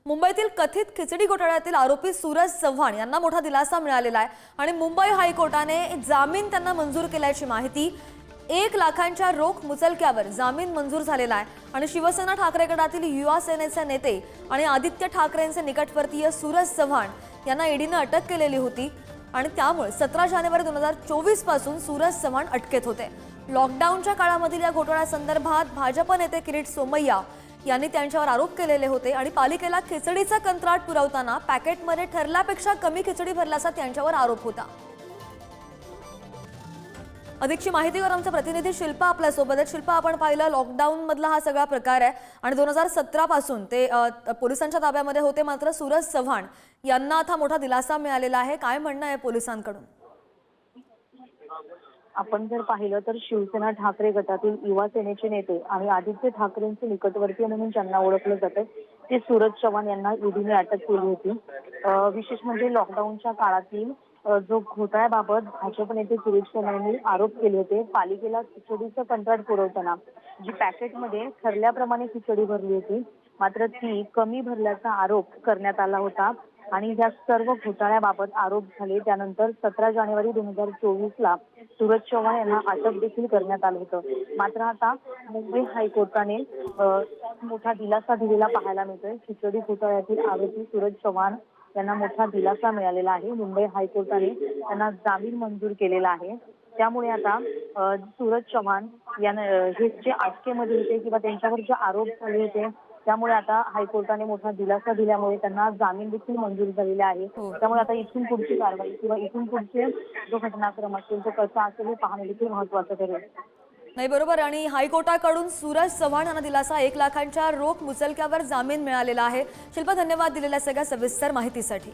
मुंबईतील कथित खिचडी घोटाळ्यातील आरोपी सूरज चव्हाण यांना मोठा दिलासा मिळालेला आहे आणि मुंबई हायकोर्टाने जामीन त्यांना मंजूर केल्याची माहिती 1 लाखांच्या रोख मुचलक्यावर जामीन मंजूर झालेला आहे आणि शिवसेना ठाकरे गटातील युवा सेनेचे नेते आणि आदित्य ठाकरेंचे निकटवर्तीय सूरज चव्हाण यांना ईडीने अटक केलेली होती आणि त्यामुळे 17 जानेवारी 2024 पासून सूरज चव्हाण अटकेत होते। लॉकडाऊनच्या काळामधील या घोटाळ्यासंदर्भात भाजप नेते किरीट सोमय्या यांनी त्यांच्यावर आरोप केलेले होते आणि पालिकेला खिचडीचा कंत्राट पुरवताना पॅकेटमध्ये ठरल्यापेक्षा कमी खिचडी भरल्याचा त्यांच्यावर आरोप होता। अधिकची माहितीवर आमचे प्रतिनिधी शिल्पा आपल्या सोबत आहेत। शिल्पा, आपण पाहिलं लॉकडाऊन मधला हा सगळा प्रकार आहे आणि 2017 पासून ते पोलिसांच्या ताब्यामध्ये होते, मात्र सूरज चव्हाण यांना आता मोठा दिलासा मिळालेला आहे। काय म्हणणं आहे पोलिसांकडून? आपण जर पाहिलं तर शिवसेना ठाकरे गटातील युवा सेनेचे नेते आणि आदित्य ठाकरेंचे निकटवर्तीय म्हणून ज्यांना ओळखलं जातं ते सूरज चव्हाण यांना ईडीने अटक केली होती। विशेष म्हणजे लॉकडाऊनच्या काळातील जो घोटाळ्याबाबत भाजप नेते किरीट सोमय्या यांनी आरोप केले होते। पालिकेला खिचडीचं कंत्राट पुरवताना जी पॅकेटमध्ये ठरल्याप्रमाणे खिचडी भरली होती, मात्र ती कमी भरल्याचा आरोप करण्यात आला होता आणि या सर्व घोटाळ्याबाबत आरोप झाले। त्यानंतर 17 जानेवारी 2024 ला सूरज चव्हाण यांना अटक देखील करण्यात आलं होतं। मात्र आता मुंबई हायकोर्टाने मोठा दिलासा दिलेला पाहायला मिळतोय। खिचडी घोटाळ्यातील आरोपी सूरज चव्हाण यांना मोठा दिलासा मिळालेला आहे। मुंबई हायकोर्टाने त्यांना जामीन मंजूर केलेला आहे। त्यामुळे आता सूरज चव्हाण यांना हे जे अटकेमध्ये होते किंवा त्यांच्यावर जे आरोप झाले होते त्यामुळे आता हायकोर्टाने मोठा दिलासा दिल्यामुळे त्यांना जामीन देखील मंजूर झालेला आहे। त्यामुळे आता इथून पुढची कारवाई किंवा इथून पुढचे जो घटनाक्रम असेल तो कसा असेल हे पाहणे देखील महत्त्वाचं ठरेल। नाही, बरोबर। आणि हायकोर्टाकडून सूरज चव्हाण यांना दिलासा 1 लाखांच्या रोख मुचलक्यावर जामीन मिळालेला आहे। शिल्पा, धन्यवाद दिलेल्या सगळ्या सविस्तर माहितीसाठी।